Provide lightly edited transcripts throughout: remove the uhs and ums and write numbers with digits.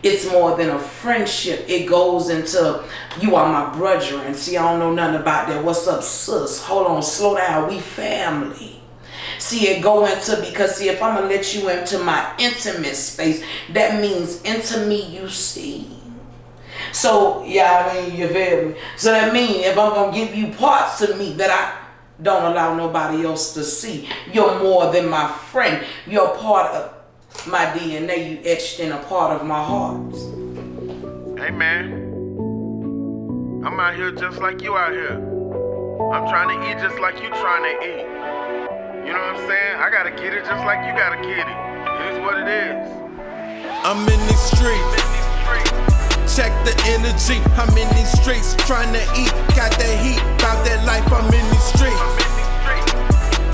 It's more than a friendship. It goes into, you are my brethren. See, I don't know nothing about that. What's up, sis? Hold on, slow down. We family. See, it go into, because see, if I'm going to let you into my intimate space, that means into me you see. So, yeah, I mean, you feel me? So that means if I'm going to give you parts of me that I don't allow nobody else to see, you're more than my friend. You're part of my DNA. You etched in a part of my heart. Hey, man. I'm out here just like you out here. I'm trying to eat just like you trying to eat. You know what I'm saying? I gotta get it just like you gotta get it. It is what it is. I'm in these streets. Check the energy. I'm in these streets trying to eat. Got that heat, about that life. I'm in these streets.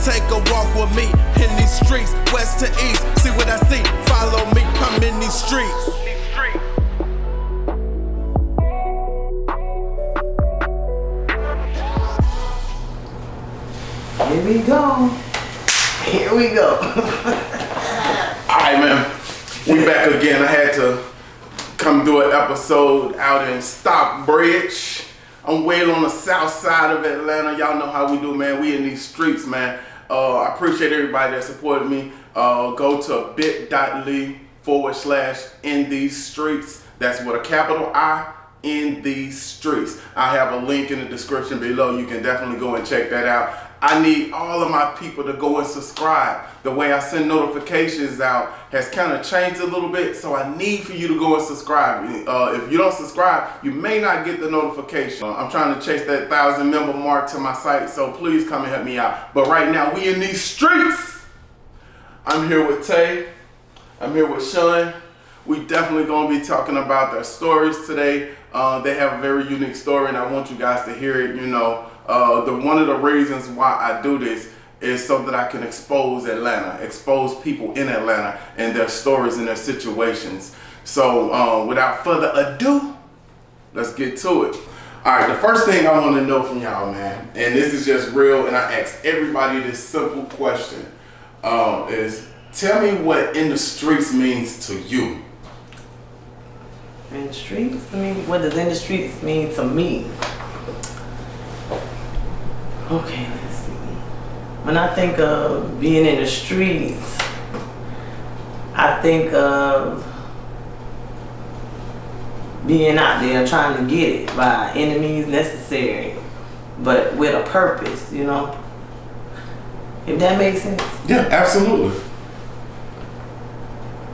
Take a walk with me in these streets, west to east. See what I see, follow me. I'm in these streets. Here we go. Here we go. Alright, man. We back again. I had to come do an episode out in Stockbridge. I'm way on the south side of Atlanta. Y'all know how we do, man. We in these streets, man. I appreciate everybody that supported me. Go to bit.ly/Inthesestreets. That's with a capital I, in these streets. I have a link in the description below. You can definitely go and check that out. I need all of my people to go and subscribe. The way I send notifications out has kind of changed a little bit, so I need for you to go and subscribe. If you don't subscribe, you may not get the notification. I'm trying to chase that 1,000 member mark to my site, so please come and help me out. But right now, we in these streets. I'm here with Tay. I'm here with Sean. We definitely gonna be talking about their stories today. They have a very unique story, and I want you guys to hear it. You know, one of the reasons why I do this is so that I can expose Atlanta, expose people in Atlanta and their stories and their situations. So without further ado, let's get to it. All right, the first thing I want to know from y'all, man, and this is just real, and I ask everybody this simple question, is tell me what in the streets means to you. In the streets? I mean, what does in the streets mean to me? Okay, let's see. When I think of being in the streets, I think of being out there trying to get it by any means necessary, but with a purpose, you know? If that makes sense? Yeah, absolutely.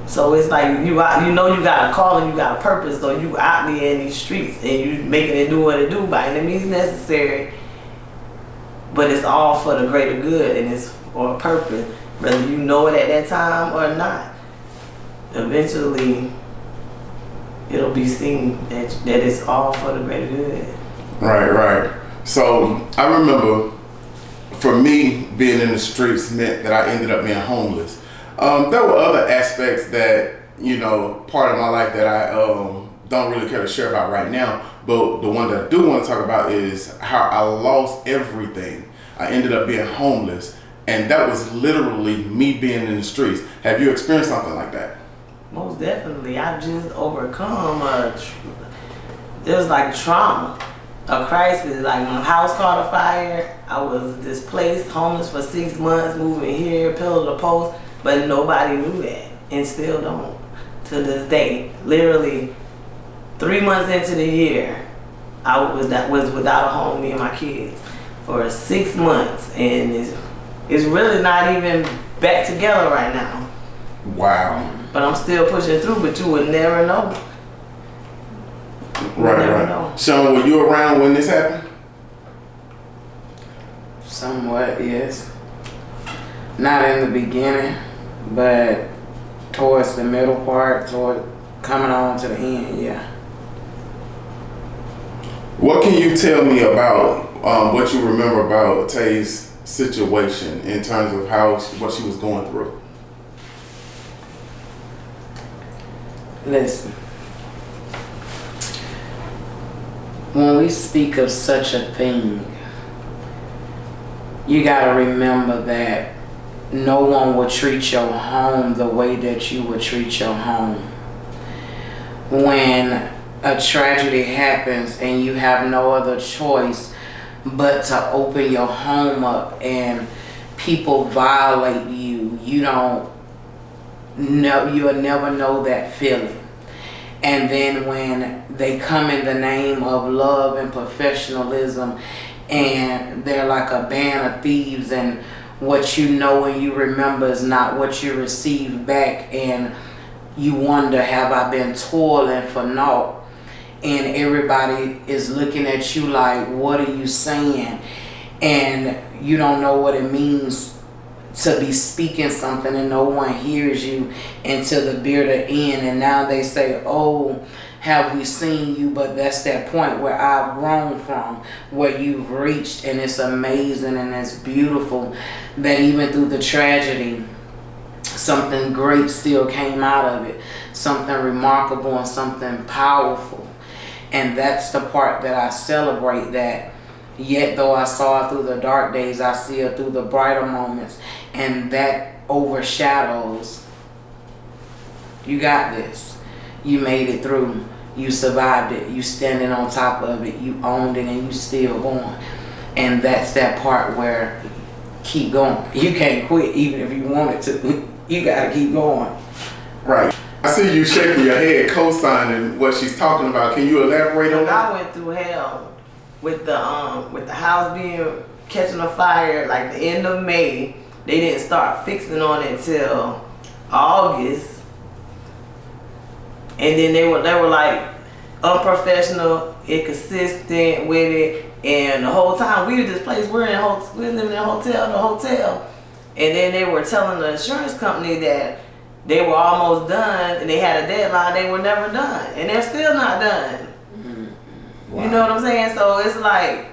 So it's like you know you got a calling, you got a purpose, so you out there in these streets and you making it do what it do by any means necessary. But it's all for the greater good and it's for a purpose, whether you know it at that time or not. Eventually, it'll be seen that it's all for the greater good. Right. So I remember, for me, being in the streets meant that I ended up being homeless. There were other aspects that, you know, part of my life that I don't really care to share about right now, but the one that I do want to talk about is how I lost everything. I ended up being homeless, and that was literally me being in the streets. Have you experienced something like that? Most definitely. I just overcome it was like trauma, a crisis. Like my house caught a fire, I was displaced, homeless for 6 months, moving here, pillar to post. But nobody knew that, and still don't to this day. Literally 3 months into the year, I was without a home, me and my kids, for 6 months, and it's really not even back together right now. Wow. But I'm still pushing through, but you would never know. Right. Know. Sean, were you around when this happened? Somewhat, yes. Not in the beginning, but towards the middle part, toward coming on to the end, yeah. What can you tell me about what you remember about Tay's situation in terms of what she was going through? Listen, when we speak of such a thing, you gotta remember that no one will treat your home the way that you would treat your home. when a tragedy happens and you have no other choice but to open your home up and people violate you, you don't know, you'll never know that feeling. And then when they come in the name of love and professionalism and they're like a band of thieves, and what you know and you remember is not what you receive back, and you wonder, have I been toiling for naught? And everybody is looking at you like, what are you saying? And you don't know what it means to be speaking something and no one hears you until the bitter end. And now they say, oh, have we seen you? But that's that point where I've grown from, where you've reached. And it's amazing and it's beautiful that even through the tragedy, something great still came out of it. Something remarkable and something powerful. And that's the part that I celebrate, that yet though I saw it through the dark days, I see it through the brighter moments. And that overshadows, you got this. You made it through. You survived it. You standing on top of it. You owned it and you still going. And that's that part where keep going. You can't quit even if you wanted to. You got to keep going. Right. I see you shaking your head, co-signing what she's talking about. Can you elaborate on that? I went through hell with the house being catching a fire like the end of May. They didn't start fixing on it till August, and then they were like unprofessional, inconsistent with it. And the whole time we were this place, we were living in a hotel, and then they were telling the insurance company that they were almost done and they had a deadline. They were never done, and they're still not done. Wow. You know what I'm saying? So it's like,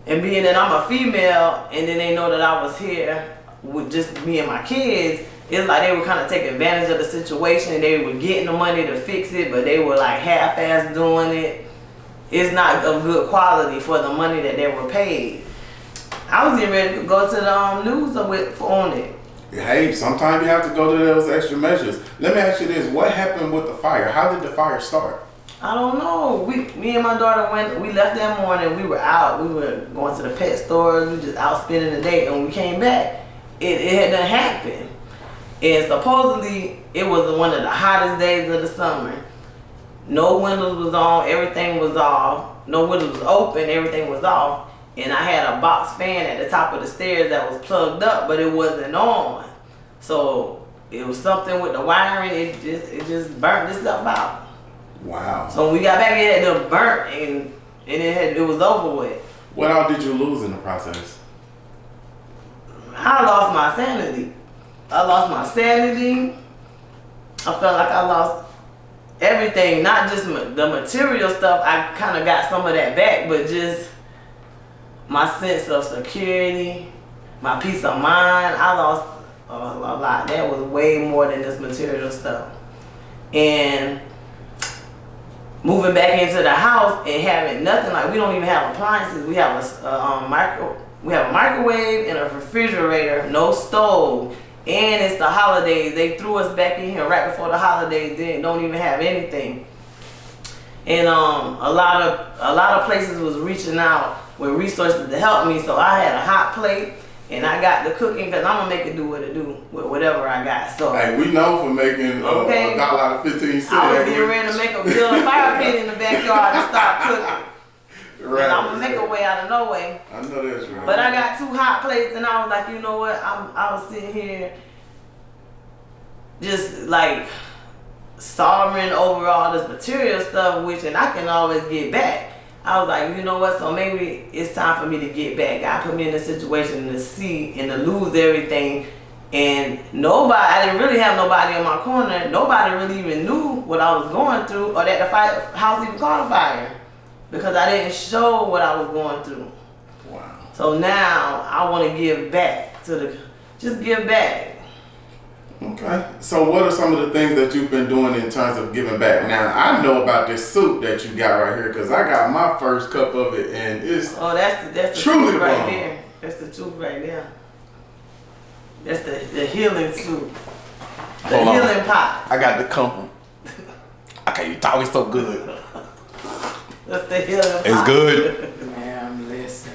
and being that I'm a female, and then they know that I was here with just me and my kids, it's like they were kind of taking advantage of the situation. They were getting the money to fix it, but they were like half-ass doing it. It's not of good quality for the money that they were paid. I was getting ready to go to the news on it. Hey, sometimes you have to go to those extra measures. Let me ask you this. What happened with the fire? How did the fire start? I don't know. Me and my daughter we left that morning. We were out. We were going to the pet stores. We just out spending the day. And when we came back, it had done happened. And supposedly, it was one of the hottest days of the summer. No windows was on. Everything was off. No windows was open. Everything was off. And I had a box fan at the top of the stairs that was plugged up, but it wasn't on. So it was something with the wiring. It just burnt itself out. Wow. So when we got back, it had to burnt, and it was over with. What all did you lose in the process? I lost my sanity. I felt like I lost everything, not just the material stuff. I kind of got some of that back, but just my sense of security, my peace of mind. I lost a lot. That was way more than this material stuff. And moving back into the house and having nothing, like we don't even have appliances. We have a microwave and a refrigerator, no stove. And it's the holidays. They threw us back in here right before the holidays. They don't even have anything. And a lot of places was reaching out with resources to help me. So I had a hot plate, and I got the cooking because I'm gonna make it do what it do with whatever I got. So hey, we know for making $1 out of 15 cents. I was getting ready to build a fire pit in the backyard and start cooking. Right. And I'm gonna make a way out of no way. I know that's right. But I got 2 hot plates, and I was like, you know what? I was sitting here just like sovereign over all this material stuff, and I can always get back. I was like, you know what? So maybe it's time for me to get back. God put me in a situation to see and to lose everything, and I didn't really have nobody in my corner. Nobody really even knew what I was going through, or that the house even caught a fire, because I didn't show what I was going through. Wow. So now I want to give back just give back. Okay. So what are some of the things that you've been doing in terms of giving back? Now, I know about this soup that you got right here because I got my first cup of it, and it's that's the truly truth right bomb. there. That's the truth right there. That's the healing soup. The healing pot. I got the comfort. I can you talk? It's so good. What the hell? It's good. Ma'am, listen.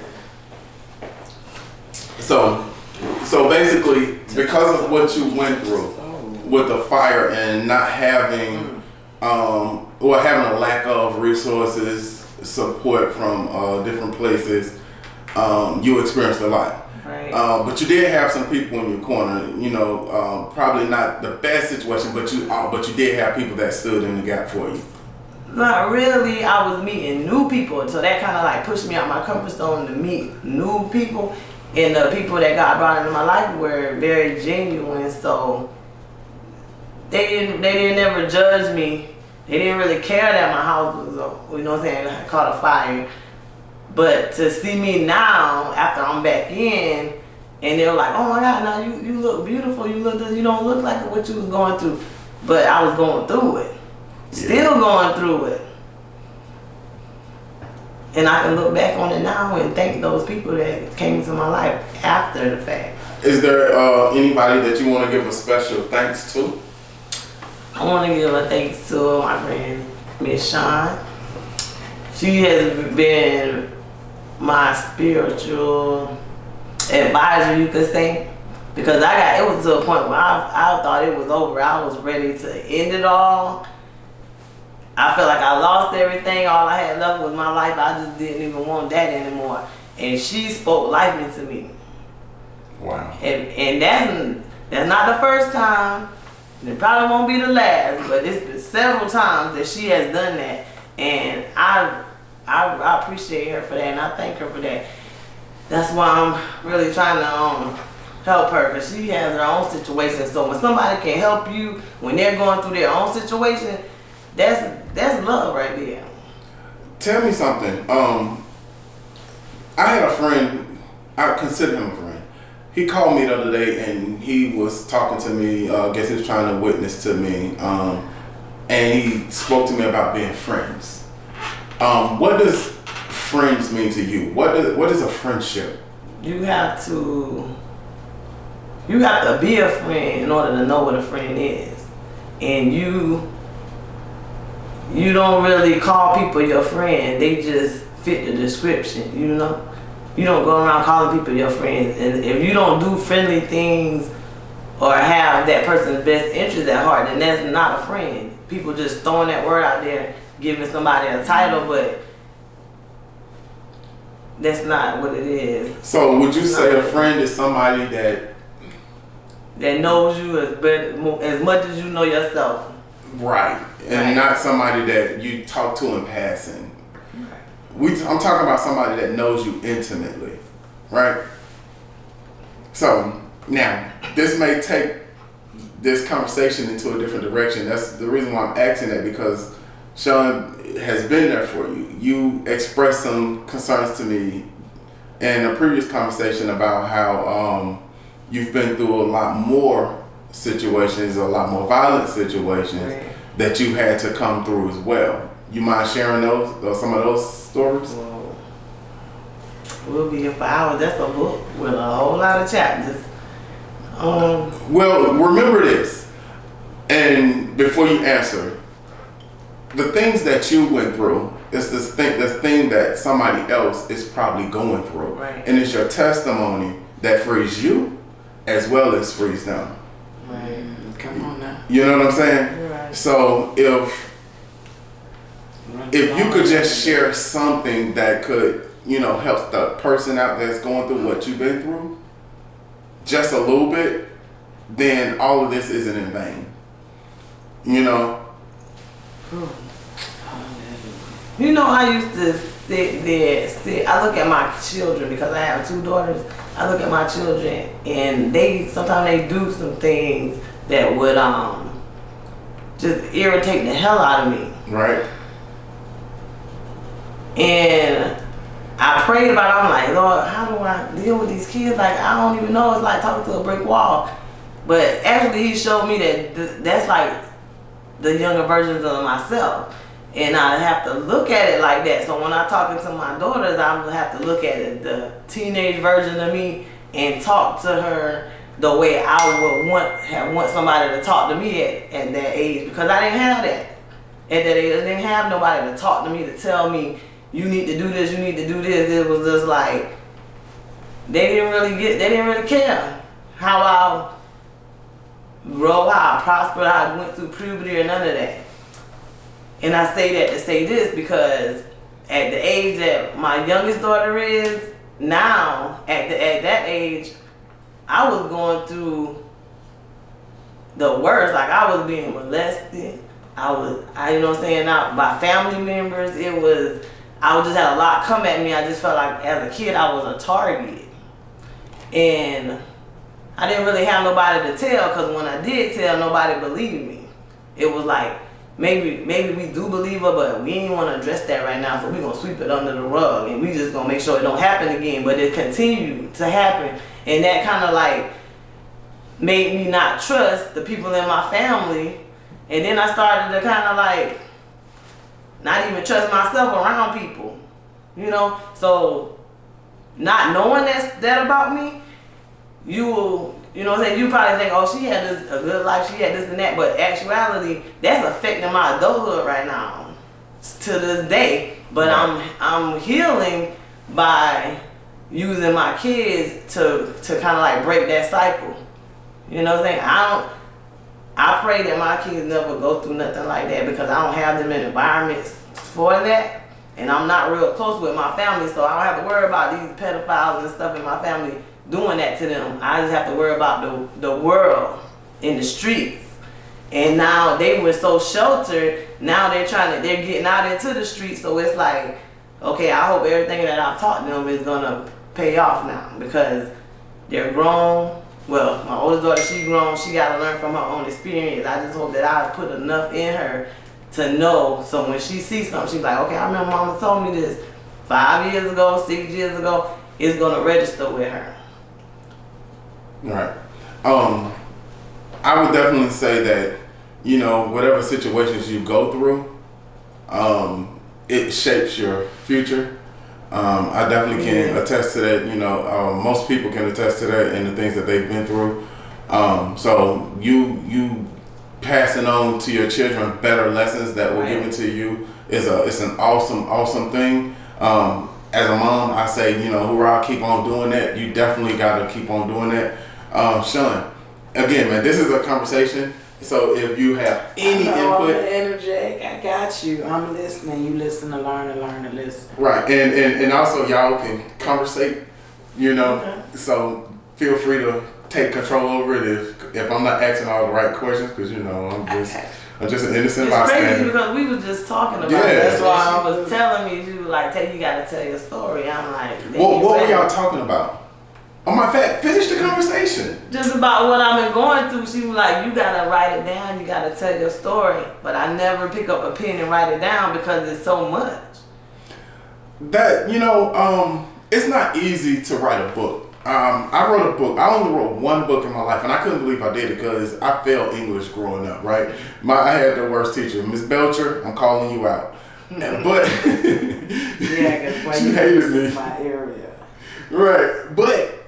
So basically, because of what you went through with the fire and not having, or having a lack of resources, support from different places, you experienced a lot. Right. But you did have some people in your corner. You know, probably not the best situation, but you did have people that stood in the gap for you. Not really. I was meeting new people, so that kind of like pushed me out my comfort zone to meet new people. And the people that God brought into my life were very genuine, so they didn't ever judge me. They didn't really care that my house was, you know what I'm saying, caught a fire. But to see me now, after I'm back in, and they're like, oh my God, now you look beautiful, you don't look like what you was going through. But I was going through it. Still going through it. And I can look back on it now and thank those people that came into my life after the fact. Is there anybody that you want to give a special thanks to? I want to give a thanks to my friend, Miss Shawn. She has been my spiritual advisor, you could say. Because it was to a point where I thought it was over. I was ready to end it all. I felt like I lost everything. All I had left was my life. I just didn't even want that anymore. And she spoke life into me. Wow. And that's not the first time. It probably won't be the last. But it's been several times that she has done that. And I appreciate her for that. And I thank her for that. That's why I'm really trying to help her. Because she has her own situation. So when somebody can help you when they're going through their own situation, that's love right there. Tell me something. I had a friend, I consider him a friend. He called me the other day and he was talking to me, I guess he was trying to witness to me, and he spoke to me about being friends. What does friends mean to you? What is a friendship? You have to be a friend in order to know what a friend is. And you don't really call people your friend. They just fit the description, you know? You don't go around calling people your friends. And if you don't do friendly things or have that person's best interest at heart, then that's not a friend. People just throwing that word out there, giving somebody a title, but that's not what it is. So would you say a friend is somebody that knows you as much as you know yourself? Right. And not somebody that you talk to in passing. I'm talking about somebody that knows you intimately, right? So now, this may take this conversation into a different direction. That's the reason why I'm asking that, because Shawn has been there for you. You expressed some concerns to me in a previous conversation about how you've been through a lot more situations, a lot more violent situations that you had to come through as well. You mind sharing some of those stories? Well, we'll be here for hours. That's a book with a whole lot of chapters. Well, remember this, and before you answer, the things that you went through is the thing that somebody else is probably going through. Right. And it's your testimony that frees you as well as frees them. Right. Come on now. You know what I'm saying? Right. So if you could just share something that could, help the person out that's going through what you've been through, just a little bit, then all of this isn't in vain. You know? I used to sit there, I look at my children because I have 2 daughters. I look at my children and sometimes they do some things that would just irritate the hell out of me. Right. And I prayed about it. I'm like, Lord, how do I deal with these kids? Like, I don't even know. It's like talking to a brick wall. But actually, he showed me that that's like the younger versions of myself. And I have to look at it like that. So when I'm talking to my daughters, I'm going to have to look at it, the teenage version of me, and talk to her the way I would want somebody to talk to me at that age, because I didn't have that. at that age. I didn't have nobody to talk to me, to tell me, you need to do this, you need to do this. It was just like, they didn't really care how I grow, how I prospered, how I went through puberty or none of that. And I say that to say this because at the age that my youngest daughter is now, at that age, I was going through the worst. Like, I was being molested. You know what I'm saying, not by family members. I just had a lot come at me. I just felt like as a kid I was a target. And I didn't really have nobody to tell, because when I did tell, nobody believed me. It was like, maybe we do believe her, but we ain't want to address that right now, so we're going to sweep it under the rug, and we just going to make sure it don't happen again. But it continued to happen, and that kind of like made me not trust the people in my family. And then I started to kind of like not even trust myself around people, you know? So not knowing that about me, you will, you know what I'm saying, you probably think, oh, she had a good life, she had this and that, but actuality, that's affecting my adulthood right now to this day. But I'm healing by using my kids to kind of like break that cycle. You know what I'm saying? I pray that my kids never go through nothing like that, because I don't have them in environments for that, and I'm not real close with my family, so I don't have to worry about these pedophiles and stuff in my family doing that to them. I just have to worry about the world in the streets. And now they were so sheltered, now they're getting out into the streets, so it's like, okay, I hope everything that I've taught them is gonna pay off now, because they're grown. Well, my oldest daughter, she grown, she gotta learn from her own experience. I just hope that I put enough in her to know, so when she sees something, she's like, okay, I remember mama told me this 5 years ago, 6 years ago, it's gonna register with her. Right. I would definitely say that, you know, whatever situations you go through, it shapes your future. I definitely can attest to that. You know, most people can attest to that and the things that they've been through. So you passing on to your children better lessons that were given to you it's an awesome thing. As a mom, I say, you know, hoorah, keep on doing that. You definitely got to keep on doing that. Sean, again, man, this is a conversation. So if you have any input, interject, I got you. I'm listening. You listen to learn to listen. Right, and also y'all can conversate. You know, so feel free to take control over it if I'm not asking all the right questions, because you know I'm just an innocent bystander. It's crazy because we were just talking about that. That's why I was telling me, you like, you gotta tell your story. I'm like, what were y'all talking about? Oh my fact, finish the conversation. Just about what I've been going through. She was like, you gotta write it down, you gotta tell your story. But I never pick up a pen and write it down because it's so much. That, you know, it's not easy to write a book. I wrote a book. I only wrote one book in my life, and I couldn't believe I did it because I failed English growing up, right? I had the worst teacher. Miss Belcher, I'm calling you out. But yeah, because she hated me. My area. Right, but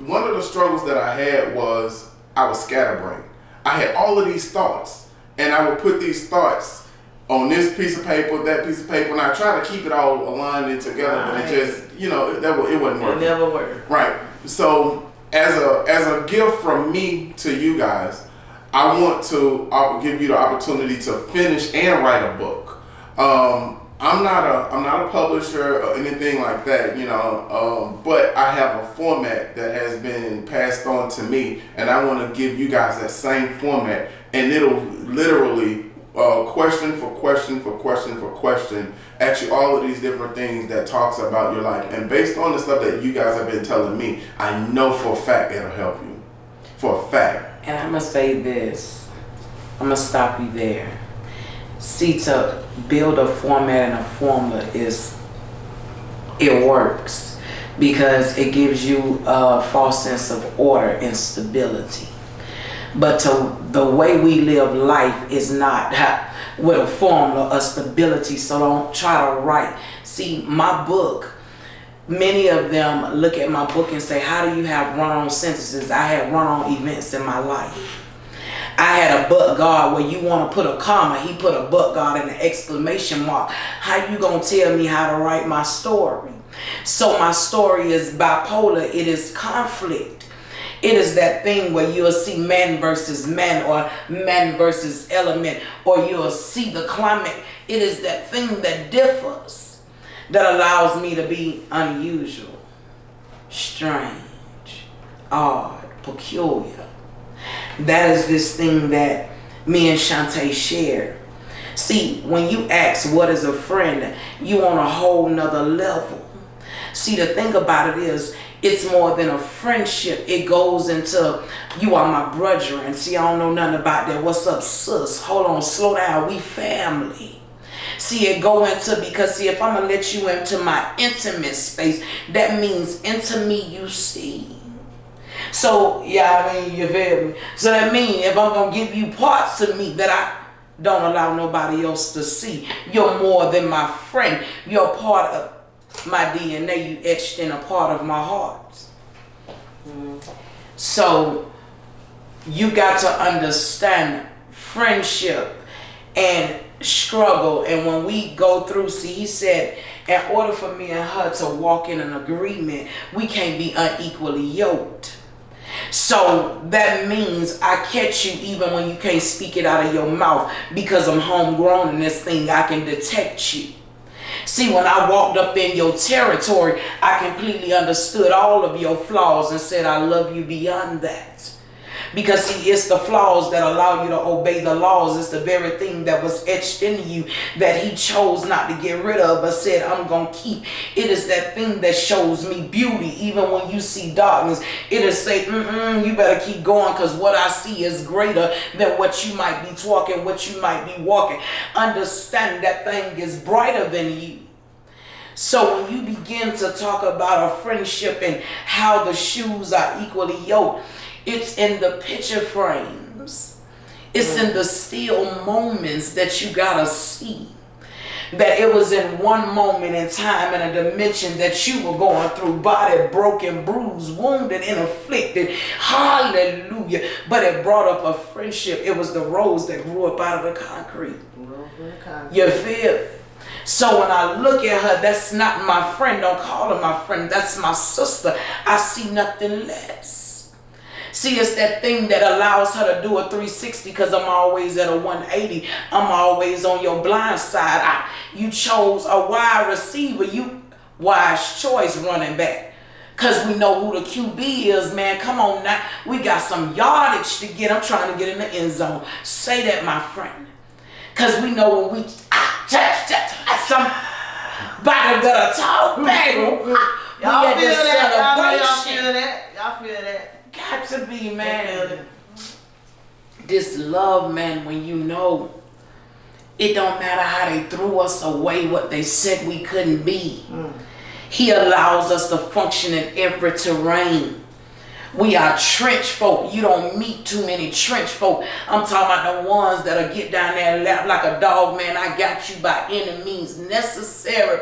one of the struggles that I had was I was scatterbrained. I had all of these thoughts, and I would put these thoughts on this piece of paper, that piece of paper, and I try to keep it all aligned and together, but it just, you know, it wasn't working. It never worked. Right. So as a gift from me to you guys, I want to give you the opportunity to finish and write a book. I'm not a publisher or anything like that, you know, but I have a format that has been passed on to me, and I want to give you guys that same format, and it'll literally question for question for question for question ask you all of these different things that talks about your life, and based on the stuff that you guys have been telling me, I know for a fact it'll help you, for a fact. And I'm gonna say this, I'm gonna stop you there. See, to build a format and a formula it works because it gives you a false sense of order and stability. But the way we live life is not with a formula of stability, so don't try to write. See, my book, many of them look at my book and say, how do you have run-on sentences? I had run-on events in my life. I had a but God where you want to put a comma. He put a but God and an exclamation mark. How you going to tell me how to write my story? So my story is bipolar. It is conflict. It is that thing where you'll see man versus man or man versus element, or you'll see the climate. It is that thing that differs, that allows me to be unusual, strange, odd, peculiar. That is this thing that me and Chantey share. See, when you ask what is a friend, you on a whole nother level. See, the thing about it is, it's more than a friendship. It goes into, you are my brethren. See, I don't know nothing about that. What's up, sis? Hold on, slow down. We family. See, it go into, because see, if I'm going to let you into my intimate space, that means into me you see. So, yeah, I mean, you feel me? So that means if I'm going to give you parts of me that I don't allow nobody else to see, you're more than my friend. You're part of my DNA. You etched in a part of my heart. So you got to understand friendship and struggle. And when we go through, see, he said, in order for me and her to walk in an agreement, we can't be unequally yoked. So that means I catch you even when you can't speak it out of your mouth, because I'm homegrown in this thing. I can detect you. See, when I walked up in your territory, I completely understood all of your flaws and said, I love you beyond that. Because see, it's the flaws that allow you to obey the laws. It's the very thing that was etched in you that he chose not to get rid of, but said, I'm going to keep. It is that thing that shows me beauty. Even when you see darkness, it'll say, you better keep going, because what I see is greater than what you might be talking, what you might be walking. Understand that thing is brighter than you. So when you begin to talk about a friendship and how the shoes are equally yoked, it's in the picture frames. It's in the still moments that you gotta see. That it was in one moment in time and a dimension that you were going through, body broken, bruised, wounded, and afflicted. Hallelujah. But it brought up a friendship. It was the rose that grew up out of the concrete. You feel? So when I look at her, that's not my friend. Don't call her my friend. That's my sister. I see nothing less. See, it's that thing that allows her to do a 360, because I'm always at a 180. I'm always on your blind side. You chose a wide receiver. You wise choice running back. Because we know who the QB is, man. Come on now. We got some yardage to get. I'm trying to get in the end zone. Say that, my friend. Because we know when we somebody better talk, baby. Y'all feel that? Y'all feel that? Y'all feel that? Got to be, man. This love, man, when you know it don't matter how they threw us away, what they said we couldn't be. He allows us to function in every terrain. We are trench folk. You don't meet too many trench folk. I'm talking about the ones that'll get down there and lap like a dog, man. I got you by any means necessary.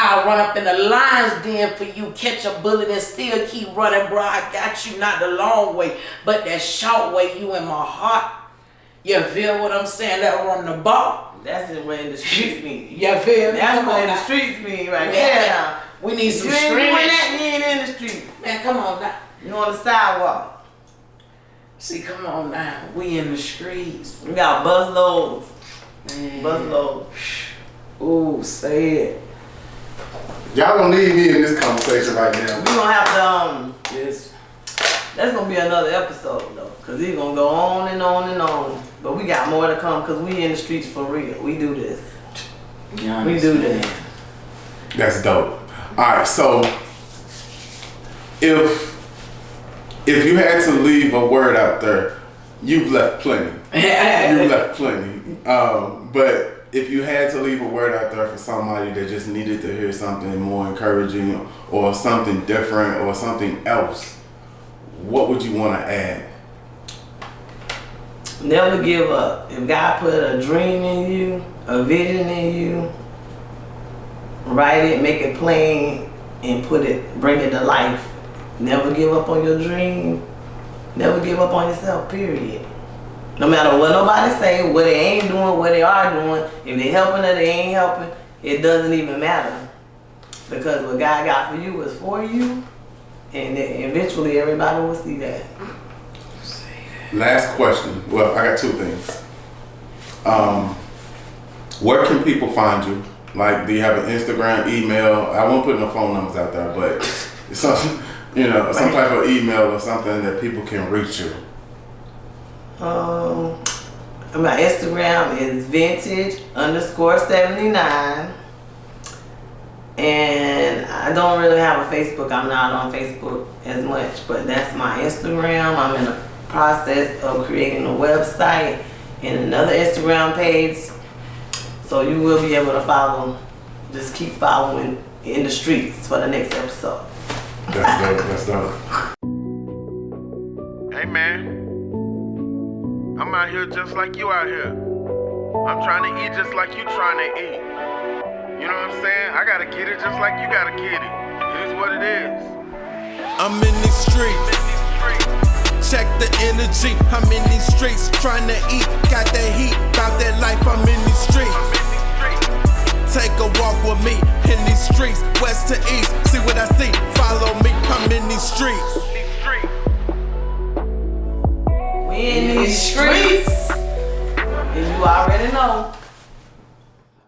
I'll run up in the lion's den for you, catch a bullet and still keep running, bro. I got you, not the long way, but that short way, you in my heart. You feel what I'm saying? That run the ball. That's the way in the streets mean. You feel me? That's what in the streets mean right there. We need some streets. You ain't in the street. Man, come on now. You on the sidewalk. See, come on now. We in the streets. We got bus loads. Bus loads. Ooh, say it. Y'all gonna need me in this conversation right now. We gonna have to Yes. That's gonna be another episode though, cause he's gonna go on and on and on. But we got more to come, cause we in the streets for real. We do this. We do this. That's dope. All right, so if you had to leave a word out there, you've left plenty. You've left plenty. But if you had to leave a word out there for somebody that just needed to hear something more encouraging or something different or something else, what would you want to add? Never give up. If God put a dream in you, a vision in you, write it, make it plain, and bring it to life. Never give up on your dream. Never give up on yourself, period. No matter what nobody say, what they ain't doing, what they are doing, if they helping or they ain't helping, it doesn't even matter. Because what God got for you is for you, and eventually everybody will see that. Last question. Well, I got two things. Where can people find you? Like, do you have an Instagram, email? I won't put no phone numbers out there, but some, you know, some type of email or something that people can reach you. My Instagram is vintage_79. And I don't really have a Facebook. I'm not on Facebook as much, but that's my Instagram. I'm in the process of creating a website and another Instagram page. So you will be able to follow. Just keep following In the Streets for the next episode. That's dope. That's dope. Hey man, I'm out here just like you out here. I'm trying to eat just like you trying to eat. You know what I'm saying? I gotta get it just like you gotta get it. It is what it is. I'm in these streets. Check the energy. I'm in these streets trying to eat. Got that heat, about that life. I'm in these streets. Take a walk with me in these streets, west to east. See what I see, follow me. I'm in these streets. We in these streets, and you already know.